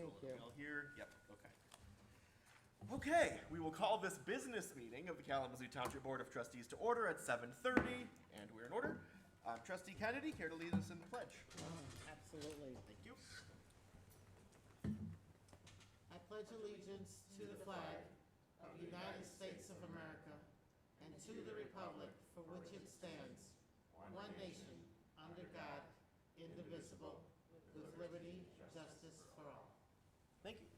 Thank you. All here, yep, okay. Okay, we will call this business meeting of the Kalamazoo Township Board of Trustees to order at 7:30, and we're in order. Trustee Kennedy, care to lead us in the pledge? Absolutely. Thank you. I pledge allegiance to the flag of the United States of America and to the republic for which it stands, one nation, under God, indivisible, with liberty and justice for all. Thank you.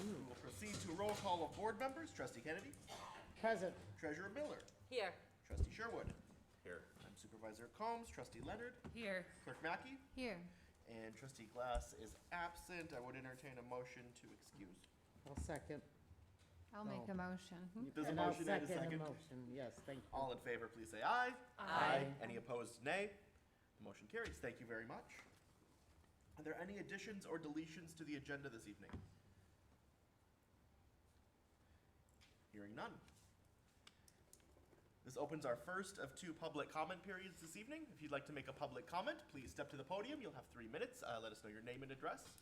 We will proceed to a roll call of board members. Trustee Kennedy. Present. Treasurer Miller. Here. Trustee Sherwood. Here. I'm Supervisor Combs. Trustee Leonard. Here. Clerk Mackey. Here. And Trustee Glass is absent. I would entertain a motion to excuse. I'll second. I'll make a motion. Does a And I'll motion and a second the second? motion. Yes, thank you. All in favor, please say aye. Aye. Any opposed, nay. The motion carries. Thank you very much. Are there any additions or deletions to the agenda this evening? Hearing none. This opens our first of two public comment periods this evening. If you'd like to make a public comment, please step to the podium. You'll have 3 minutes. Let us know your name and address.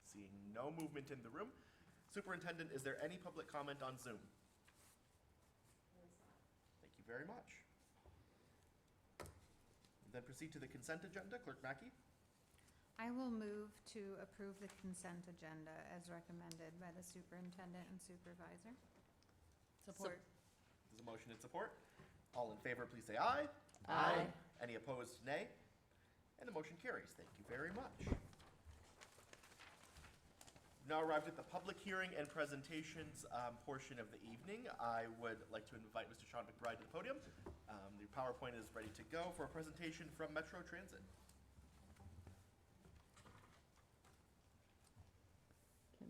Seeing no movement in the room. Superintendent, is there any public comment on Zoom? Thank you very much. Then proceed to the consent agenda. Clerk Mackey. I will move to approve the consent agenda as recommended by the superintendent and supervisor. Support. There's a motion and support. All in favor, please say aye. Aye. Any opposed, nay. And the motion carries. Thank you very much. We've now arrived at the public hearing and presentations portion of the evening. I would like to invite Mr. Sean McBride to the podium. The PowerPoint is ready to go for a presentation from Metro Transit.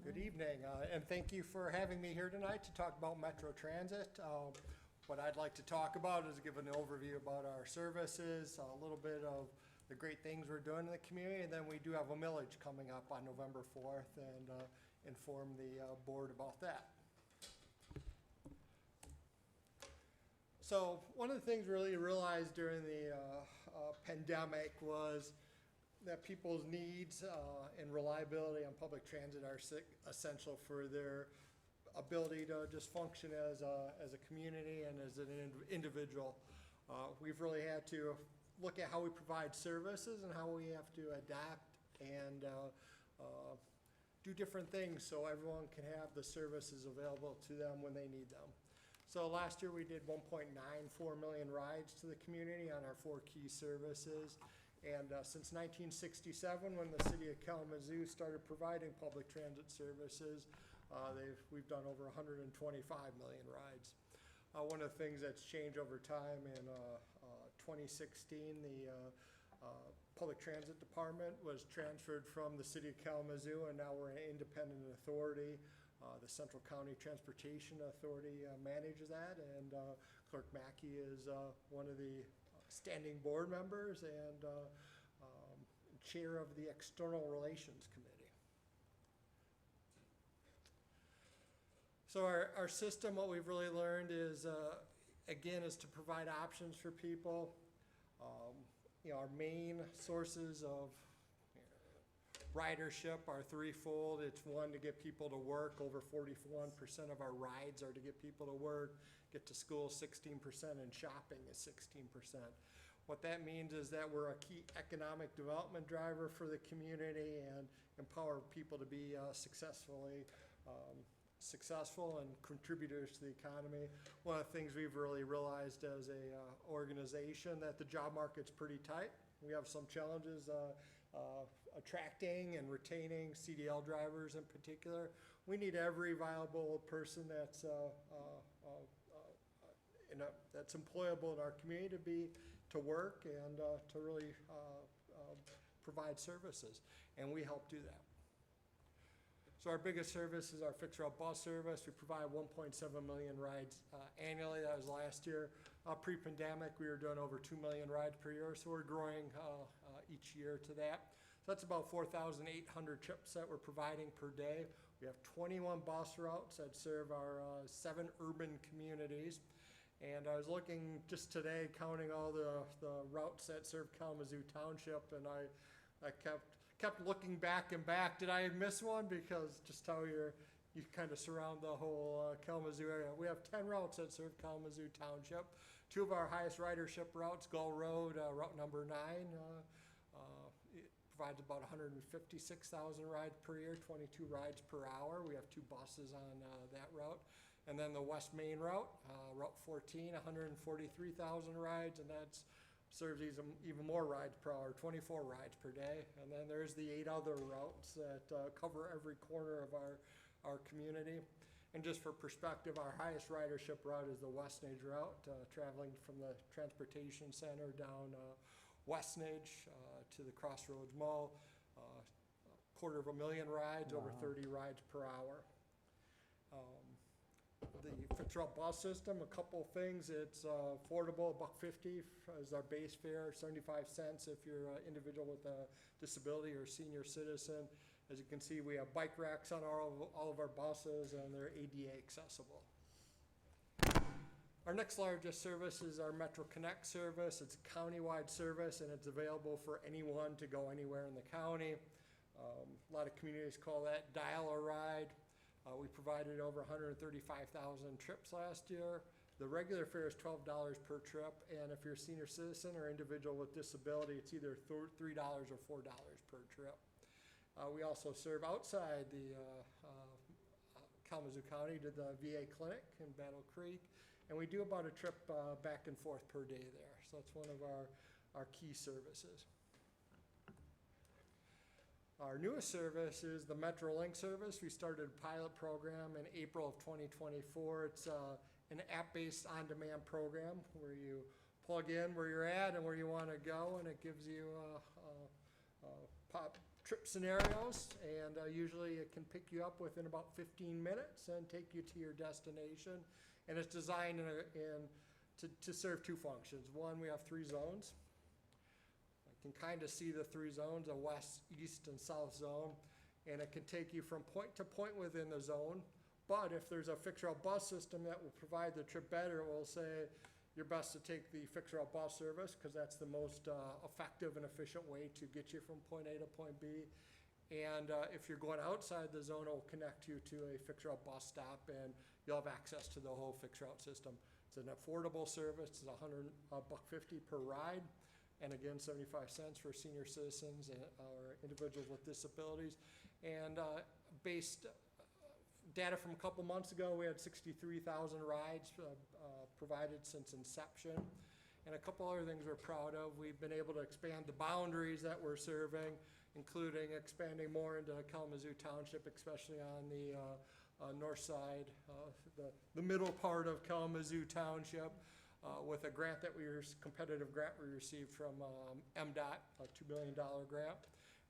Good evening, and thank you for having me here tonight to talk about Metro Transit. What I'd like to talk about is give an overview about our services, a little bit of the great things we're doing in the community, and then we do have a millage coming up on November 4th and inform the board about that. So one of the things we really realized during the pandemic was that people's needs and reliability on public transit are essential for their ability to just function as a community and as an individual. We've really had to look at how we provide services and how we have to adapt and do different things so everyone can have the services available to them when they need them. So last year we did 1.94 million rides to the community on our 4 key services. And since 1967, when the city of Kalamazoo started providing public transit services, we've done over 125 million rides. One of the things that's changed over time in 2016, the public transit department was transferred from the city of Kalamazoo, and now we're an independent authority. The Central County Transportation Authority manages that, and Clerk Mackey is one of the standing board members and chair of the External Relations Committee. So our system, what we've really learned is, again, is to provide options for people. Our main sources of ridership are threefold. It's one, to get people to work. Over 41% of our rides are to get people to work, get to school 16%, and shopping is 16%. What that means is that we're a key economic development driver for the community and empower people to be successful and contributors to the economy. One of the things we've really realized as a organization, that the job market's pretty tight. We have some challenges attracting and retaining CDL drivers in particular. We need every viable person that's that's employable in our community to work and to really provide services, and we help do that. So our biggest service is our fixed route bus service. We provide 1.7 million rides annually. That was last year. Pre-pandemic, we were doing over 2 million rides per year, so we're growing each year to that. So that's about 4,800 trips that we're providing per day. We have 21 bus routes that serve our 7 urban communities. And I was looking just today, counting all the routes that serve Kalamazoo Township, and I I kept looking back and back. Did I miss one? Because just how you kind of surround the whole Kalamazoo area. We have 10 routes that serve Kalamazoo Township. 2 of our highest ridership routes, Gull Road, route number 9, it provides about 156,000 rides per year, 22 rides per hour. We have 2 buses on that route. And then the West Main route, Route 14, 143,000 rides, and that's serves even more rides per hour, 24 rides per day. And then there's the 8 other routes that cover every corner of our community. And just for perspective, our highest ridership route is the Westnage route, traveling from the transportation center down Westnage to the Crossroads Mall. 250,000 rides, over 30 rides per hour. The fixed-route bus system, a couple things. It's affordable, $1.50 is our base fare, 75 cents if you're an individual with a disability or senior citizen. As you can see, we have bike racks on all of our buses, and they're ADA accessible. Our next largest service is our Metro Connect service. It's a countywide service, and it's available for anyone to go anywhere in the county. A lot of communities call that dial-a-ride. We provided over 135,000 trips last year. The regular fare is $12 per trip, and if you're a senior citizen or individual with disability, it's either $3 or $4 per trip. We also serve outside the Kalamazoo County to the VA clinic in Battle Creek, and we do about a trip back and forth per day there. So that's one of our key services. Our newest service is the MetroLink service. We started a pilot program in April of 2024. It's an app-based on-demand program where you plug in where you're at and where you want to go, and it gives you trip scenarios, and usually it can pick you up within about 15 minutes and take you to your destination. And it's designed to serve 2 functions. One, we have 3 zones. You can kind of see the 3 zones, a west, east, and south zone, and it can take you from point to point within the zone. But if there's a fixed-route bus system that will provide the trip better, it will say you're best to take the fixed-route bus service because that's the most effective and efficient way to get you from point A to point B. And if you're going outside the zone, it will connect you to a fixed-route bus stop, and you'll have access to the whole fixed-route system. It's an affordable service. It's $150 per ride. And again, 75 cents for senior citizens or individuals with disabilities. And based data from a couple months ago, we had 63,000 rides provided since inception. And a couple other things we're proud of. We've been able to expand the boundaries that we're serving, including expanding more into Kalamazoo Township, especially on the north side, the middle part of Kalamazoo Township. With a competitive grant we received from MDOT, a $2 million grant.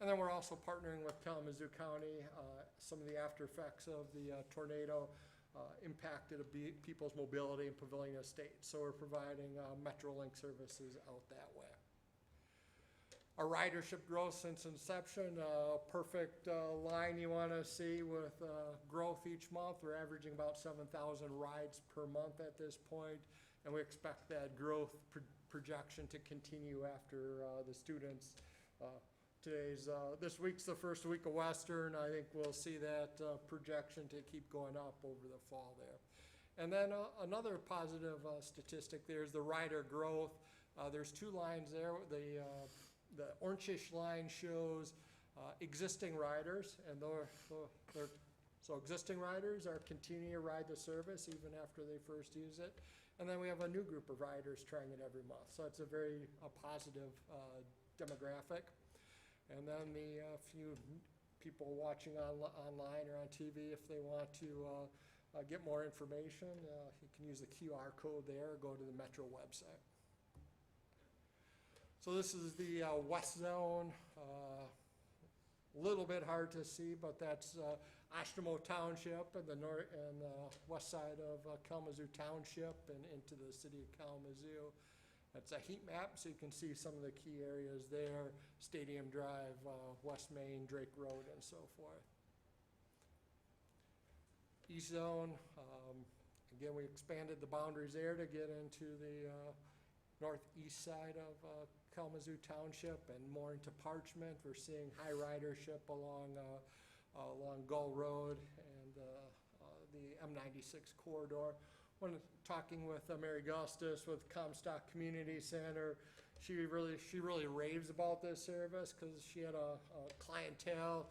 And then we're also partnering with Kalamazoo County. Some of the after effects of the tornado impacted people's mobility in Pavilion Estates. So we're providing MetroLink services out that way. Our ridership growth since inception, perfect line you want to see with growth each month. We're averaging about 7,000 rides per month at this point. And we expect that growth projection to continue after the students. This week's the first week of Western. I think we'll see that projection to keep going up over the fall there. And then another positive statistic there is the rider growth. There's 2 lines there. The orangish line shows existing riders, and so existing riders are continuing to ride the service even after they first use it. And then we have a new group of riders trying it every month. So it's a very positive demographic. And then the few people watching online or on TV, if they want to get more information, you can use the QR code there or go to the Metro website. So this is the west zone. A little bit hard to see, but that's Oshtemo Township and the north and west side of Kalamazoo Township and into the city of Kalamazoo. That's a heat map, so you can see some of the key areas there: Stadium Drive, West Main, Drake Road, and so forth. East zone. Again, we expanded the boundaries there to get into the northeast side of Kalamazoo Township and more into Parchment. We're seeing high ridership along Gull Road and the M96 corridor. When talking with Mary Gustus with Comstock Community Center, she really raves about this service because she had a clientele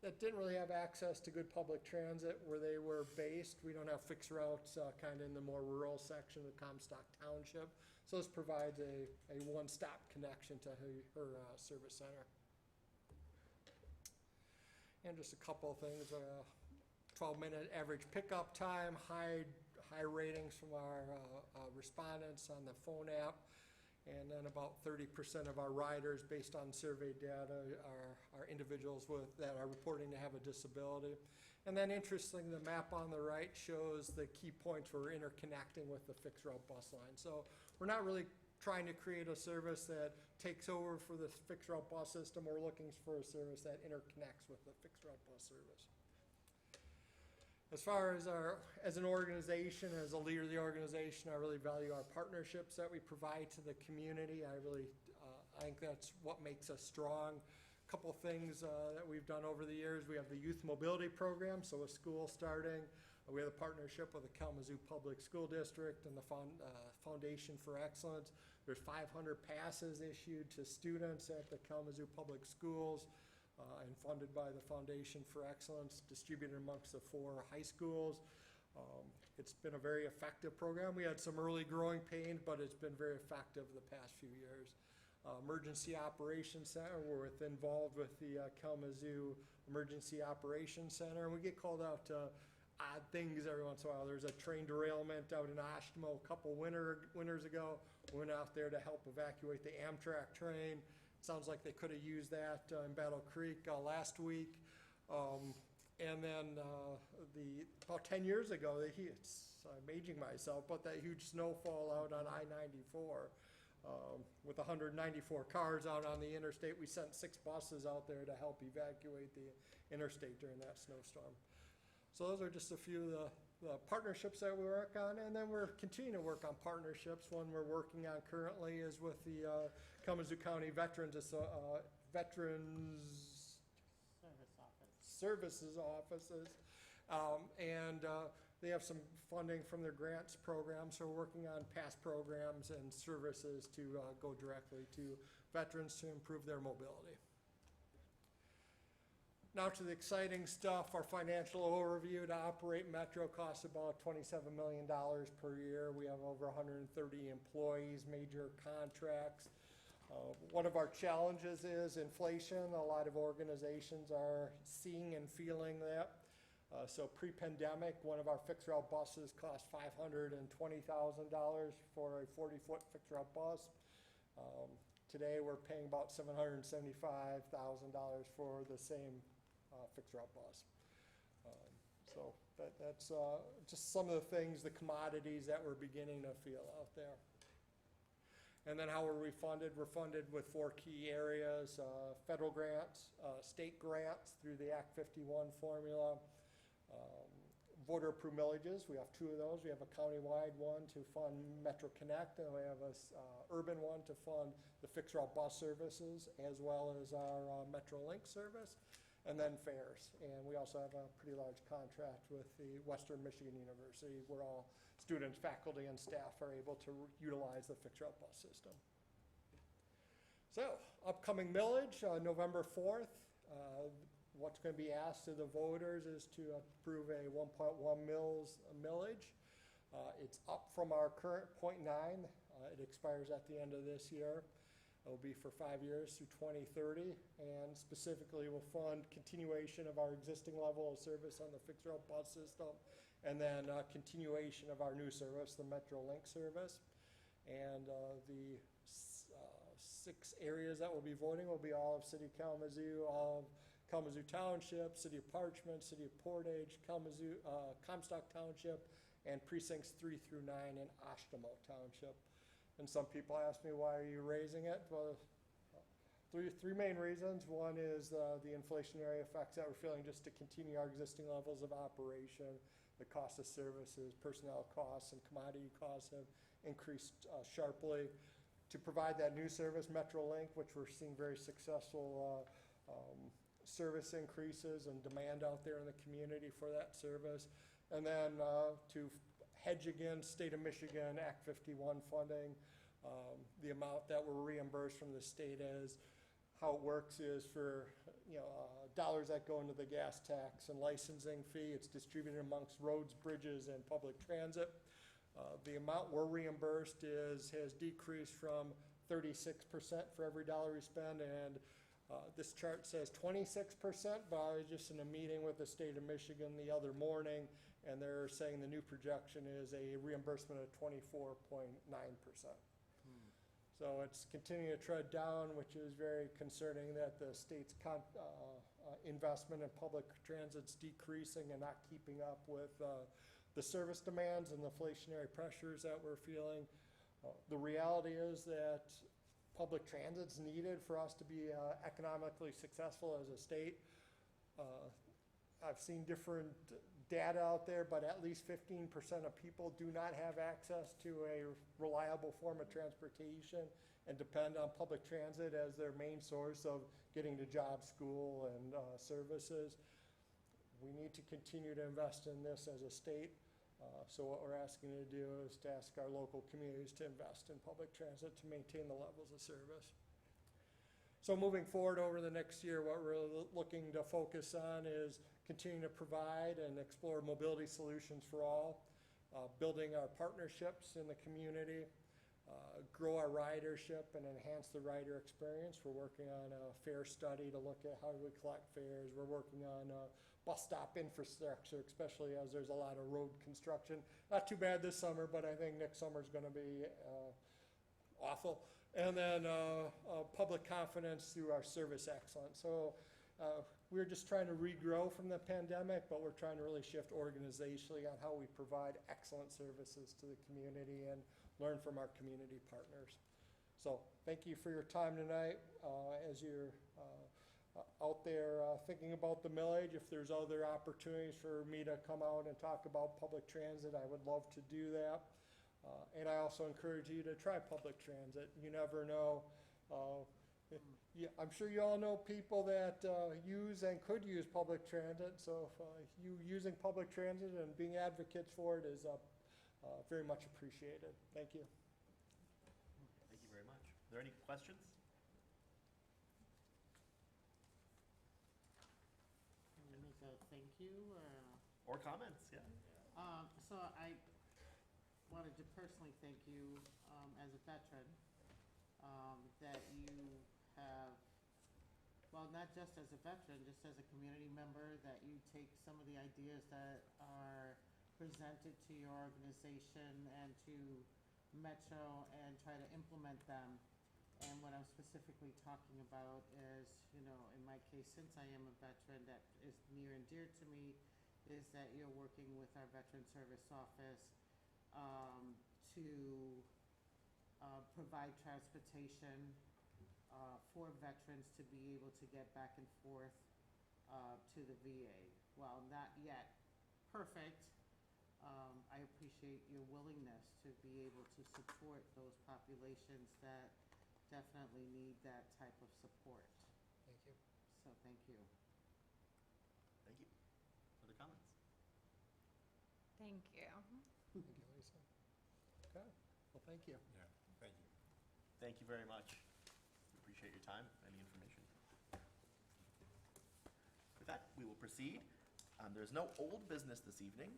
that didn't really have access to good public transit where they were based. We don't have fixed routes kind of in the more rural section of Comstock Township. So this provides a one-stop connection to her service center. And just a couple of things, 12-minute average pickup time, high ratings from our respondents on the phone app, and then about 30% of our riders, based on survey data, are individuals that are reporting to have a disability. And then interestingly, the map on the right shows the key points where we're interconnecting with the fixed route bus line. So we're not really trying to create a service that takes over for the fixed route bus system. We're looking for a service that interconnects with the fixed route bus service. As far as an organization, as a leader of the organization, I really value our partnerships that we provide to the community. I think that's what makes us strong. A couple of things that we've done over the years. We have the youth mobility program, so with school starting, we have a partnership with the Kalamazoo Public School District and the Foundation for Excellence. There's 500 passes issued to students at the Kalamazoo Public Schools and funded by the Foundation for Excellence, distributed amongst the 4 high schools. It's been a very effective program. We had some early growing pains, but it's been very effective the past few years. Emergency Operations Center, we're involved with the Kalamazoo Emergency Operations Center, and we get called out to odd things every once in a while. There's a train derailment out in Oshtemo a couple winters ago. We went out there to help evacuate the Amtrak train. Sounds like they could have used that in Battle Creek last week. And then about 10 years ago, I'm aging myself, but that huge snowfall out on I-94 with 194 cars out on the interstate. We sent 6 buses out there to help evacuate the interstate during that snowstorm. So those are just a few of the partnerships that we work on, and then we're continuing to work on partnerships. One we're working on currently is with the Kalamazoo County Veterans Services Offices, and they have some funding from their grants program, so we're working on past programs and services to go directly to veterans to improve their mobility. Now to the exciting stuff, our financial overview. To operate Metro costs about $27 million per year. We have over 130 employees, major contracts. One of our challenges is inflation. A lot of organizations are seeing and feeling that. So pre-pandemic, one of our fixed route buses cost $520,000 for a 40-foot fixed route bus. Today we're paying about $775,000 for the same fixed route bus. So that's just some of the things, the commodities that we're beginning to feel out there. And then how are we funded? We're funded with 4 key areas: federal grants, state grants through the Act 51 formula, voter approved millages. We have 2 of those. We have a countywide one to fund Metro Connect, and we have a urban one to fund the fixed route bus services, as well as our Metro Link service, and then fares. And we also have a pretty large contract with the Western Michigan University, where all students, faculty, and staff are able to utilize the fixed route bus system. So, upcoming millage, November 4th. What's going to be asked of the voters is to approve a 1.1 millage. It's up from our current 0.9. It expires at the end of this year. It'll be for 5 years through 2030, and specifically will fund continuation of our existing level of service on the fixed route bus system, and then continuation of our new service, the Metro Link service. And the 6 areas that will be voting will be all of City of Kalamazoo, all of Kalamazoo Township, City of Parchment, City of Portage, Comstock Township, and precincts 3 through 9 in Oshtemo Township. And some people ask me, why are you raising it? Well, three main reasons. One is the inflationary effects that we're feeling just to continue our existing levels of operation. The cost of services, personnel costs, and commodity costs have increased sharply. to provide that new service, MetroLink, which we're seeing very successful service increases and demand out there in the community for that service. And then to hedge against State of Michigan Act 51 funding, the amount that we're reimbursed from the state is, how it works is for, dollars that go into the gas tax and licensing fee, it's distributed amongst roads, bridges, and public transit. The amount we're reimbursed has decreased from 36% for every dollar we spend, and this chart says 26%, but I was just in a meeting with the state of Michigan the other morning, and they're saying the new projection is a reimbursement of 24.9%. So it's continuing to tread down, which is very concerning that the state's investment in public transit's decreasing and not keeping up with the service demands and the inflationary pressures that we're feeling. The reality is that public transit's needed for us to be economically successful as a state. I've seen different data out there, but at least 15% of people do not have access to a reliable form of transportation and depend on public transit as their main source of getting to job, school, and services. We need to continue to invest in this as a state. So what we're asking to do is to ask our local communities to invest in public transit to maintain the levels of service. So moving forward over the next year, what we're looking to focus on is continuing to provide and explore mobility solutions for all, building our partnerships in the community, grow our ridership and enhance the rider experience. We're working on a fare study to look at how we collect fares. We're working on bus stop infrastructure, especially as there's a lot of road construction. Not too bad this summer, but I think next summer's going to be awful. And then public confidence through our service excellence. So we're just trying to regrow from the pandemic, but we're trying to really shift organizationally on how we provide excellent services to the community and learn from our community partners. So thank you for your time tonight. As you're out there thinking about the millage, if there's other opportunities for me to come out and talk about public transit, I would love to do that. And I also encourage you to try public transit. You never know. I'm sure you all know people that use and could use public transit. So if you using public transit and being advocates for it is very much appreciated. Thank you. Thank you very much. Are there any questions? Can you make a thank you? Or comments, yeah. So I wanted to personally thank you as a veteran, that you have, well, not just as a veteran, just as a community member, that you take some of the ideas that are presented to your organization and to Metro and try to implement them. And what I'm specifically talking about is, in my case, since I am a veteran, that is near and dear to me, is that you're working with our Veteran Service Office to provide transportation for veterans to be able to get back and forth to the VA. While not yet perfect, I appreciate your willingness to be able to support those populations that definitely need that type of support. Thank you. So thank you. Thank you. Other comments? Thank you. Thank you, Lisa. Okay. Well, thank you. Yeah, thank you. Thank you very much. We appreciate your time, any information. With that, we will proceed. There's no old business this evening.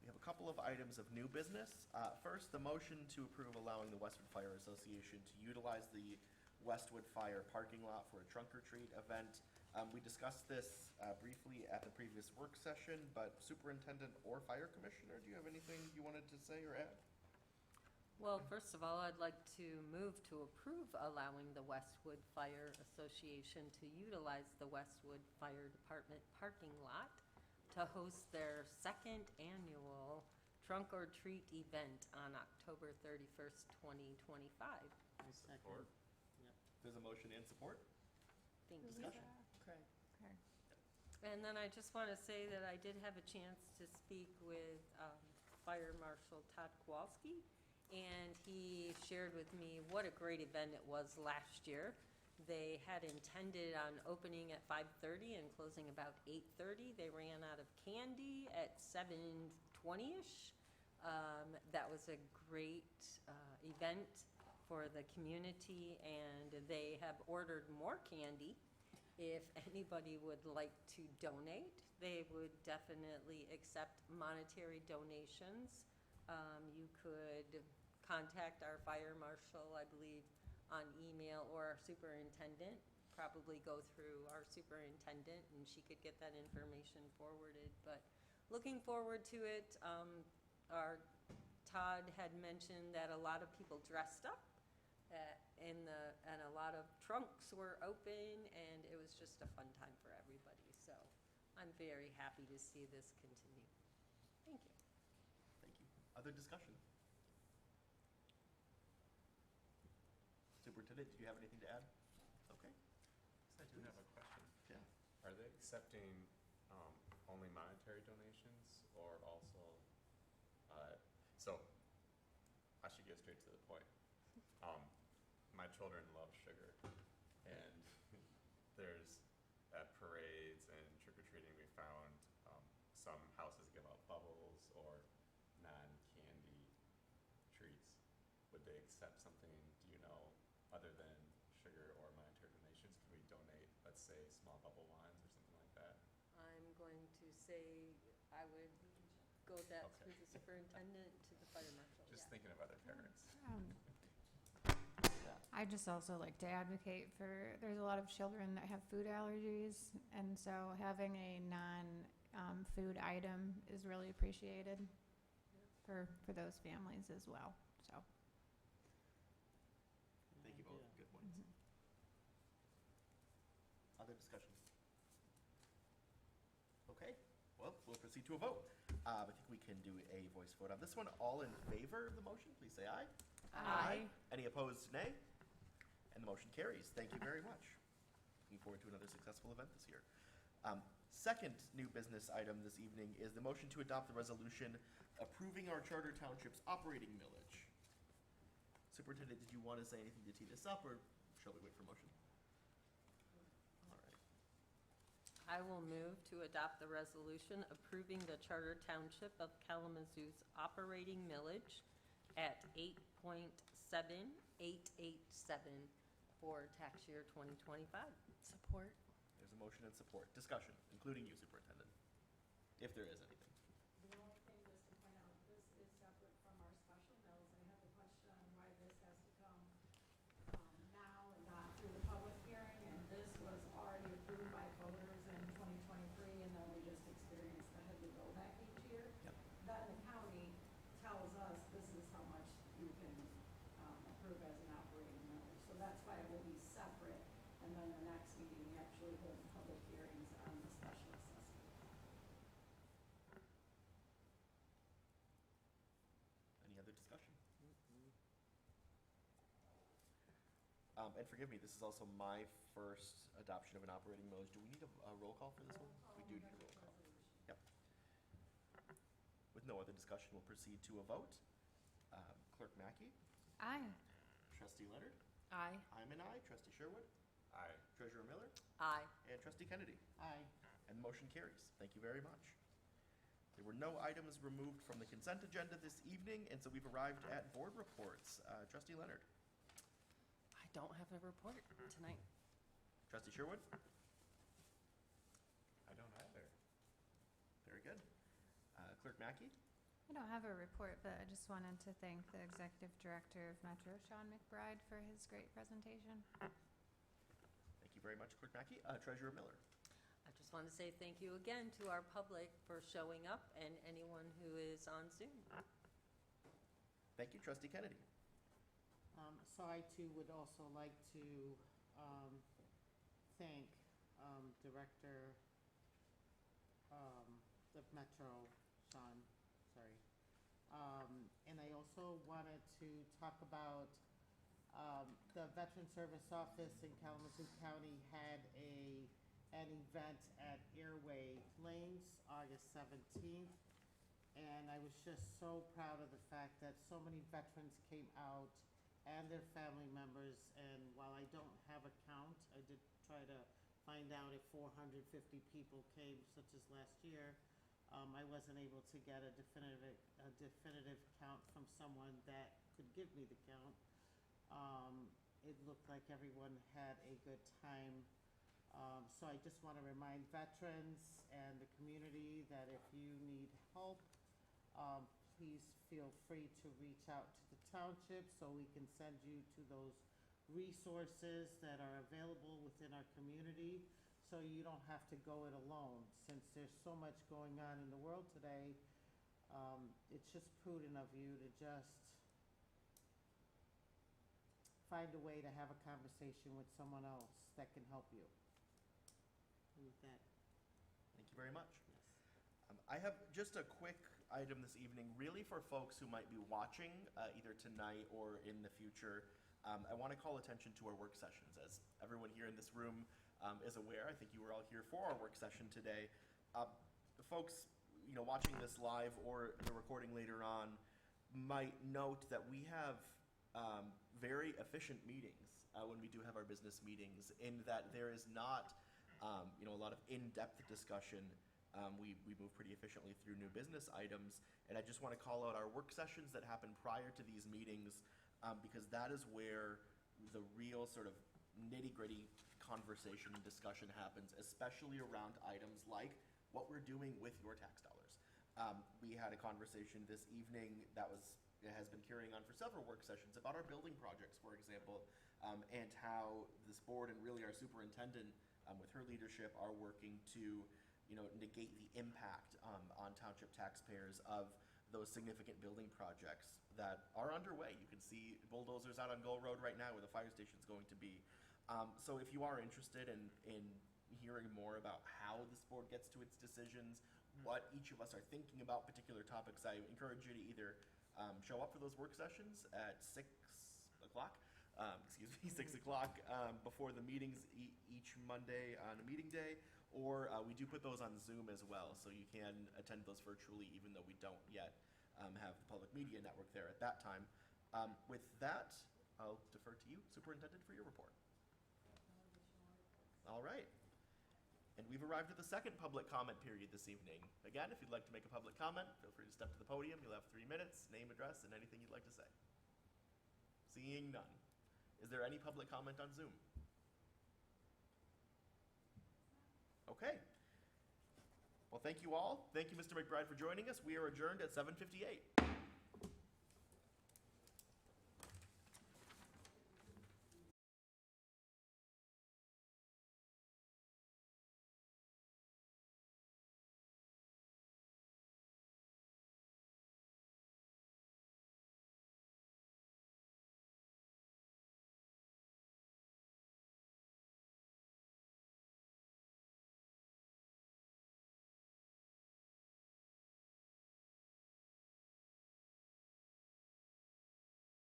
We have a couple of items of new business. First, the motion to approve allowing the Westwood Fire Association to utilize the Westwood Fire parking lot for a trunk or treat event. We discussed this briefly at the previous work session, but Superintendent or Fire Commissioner, do you have anything you wanted to say or add? Well, first of all, I'd like to move to approve allowing the Westwood Fire Association to utilize the Westwood Fire Department parking lot to host their second annual Trunk or Treat event on October 31st, 2025. I second. There's a motion and support. Thank you. Discussion. Craig. Okay. And then I just want to say that I did have a chance to speak with Fire Marshal Todd Kowalski, and he shared with me what a great event it was last year. They had intended on opening at 5:30 and closing about 8:30. They ran out of candy at 7:20-ish. That was a great event for the community, and they have ordered more candy. If anybody would like to donate, they would definitely accept monetary donations. You could contact our fire marshal, I believe, on email, or our superintendent, probably go through our superintendent, and she could get that information forwarded. But looking forward to it. Our Todd had mentioned that a lot of people dressed up, and a lot of trunks were open, and it was just a fun time for everybody. So I'm very happy to see this continue. Thank you. Thank you. Other discussion? Superintendent, do you have anything to add? Okay. I do have a question. Yeah. Are they accepting only monetary donations or also, so I should get straight to the point. My children love sugar, and there's at parades and trick-or-treating we found some houses give out bubbles or non-candy treats. Would they accept something, do you know, other than sugar or monetary donations? Can we donate, let's say, small bubble wands or something like that? I'm going to say I would go that Okay. through the superintendent to the fire marshal. Just Yeah. thinking of other parents. I just also like to advocate for, there's a lot of children that have food allergies, and so having a non-food item is really appreciated for those families as well, so. Thank you both. Good points. Other discussion? Okay, well, we'll proceed to a vote. I think we can do a voice vote on this one. All in favor of the motion, please say aye. Aye. Any opposed, nay? And the motion carries. Thank you very much. Looking forward to another successful event this year. Second new business item this evening is the motion to adopt the resolution approving our Charter Township's operating millage. Superintendent, did you want to say anything to tee this up, or shall we wait for motion? All right. I will move to adopt the resolution approving the Charter Township of Kalamazoo's operating millage at 8.7887 for tax year 2025. Support. There's a motion and support. Discussion, including you, Superintendent, if there is anything. The only thing just to point out, this is separate from our special mills. I have a question on why this has to come now and not through the public hearing. And this was already approved by voters in 2023, and then we just experienced the heavy rollback each year. Yep. Then the county tells us this is how much you can approve as an operating millage. So that's why it will be separate. And then the next meeting, we actually hold public hearings on the special assessment. Any other discussion? And forgive me, this is also my first adoption of an operating millage. Do we need a roll call for this one? We do need a roll call. Yep. With no other discussion, we'll proceed to a vote. Clerk Mackey, Aye. Trustee Leonard, Aye. I'm an aye. Trustee Sherwood, Aye. Treasurer Miller, Aye. and Trustee Kennedy. Aye. And the motion carries. Thank you very much. There were no items removed from the consent agenda this evening, and so we've arrived at board reports. Trustee Leonard, I don't have a report tonight. Trustee Sherwood, I don't either. very good. Clerk Mackey, I don't have a report, but I just wanted to thank the Executive Director of Metro, Sean McBride, for his great presentation. thank you very much, Clerk Mackey. Treasurer Miller, I just want to say thank you again to our public for showing up and anyone who is on Zoom. thank you, Trustee Kennedy. So I too would also like to thank Director of Metro, Sean, sorry. And I also wanted to talk about the Veteran Service Office in Kalamazoo County had an event at Airway Lanes, August 17th. And I was just so proud of the fact that so many veterans came out and their family members. And while I don't have a count, I did try to find out if 450 people came, such as last year. I wasn't able to get a definitive count from someone that could give me the count. It looked like everyone had a good time. So I just want to remind veterans and the community that if you need help, please feel free to reach out to the township so we can send you to those resources that are available within our community, so you don't have to go it alone. Since there's so much going on in the world today, it's just prudent of you to just find a way to have a conversation with someone else that can help you. And with that, Thank you very much. yes. I have just a quick item this evening, really for folks who might be watching either tonight or in the future. I want to call attention to our work sessions. As everyone here in this room is aware, I think you were all here for our work session today. The folks, watching this live or the recording later on might note that we have very efficient meetings when we do have our business meetings, in that there is not a lot of in-depth discussion. We move pretty efficiently through new business items, and I just want to call out our work sessions that happen prior to these meetings, because that is where the real sort of nitty-gritty conversation and discussion happens, especially around items like what we're doing with your tax dollars. We had a conversation this evening that has been carrying on for several work sessions about our building projects, for example, and how this board and really our superintendent, with her leadership, are working to negate the impact on township taxpayers of those significant building projects that are underway. You can see bulldozers out on Gull Road right now where the fire station's going to be. So if you are interested in hearing more about how this board gets to its decisions, what each of us are thinking about particular topics, I encourage you to either show up for those work sessions at 6 o'clock, 6 o'clock before the meetings each Monday on a meeting day, or we do put those on Zoom as well, so you can attend those virtually, even though we don't yet have the public media network there at that time. With that, I'll defer to you, Superintendent, for your report. All right. And we've arrived at the second public comment period this evening. Again, if you'd like to make a public comment, feel free to step to the podium. You'll have 3 minutes, name, address, and anything you'd like to say. Seeing none. Is there any public comment on Zoom? Okay. Well, thank you all. Thank you, Mr. McBride, for joining us. We are adjourned at 7:58.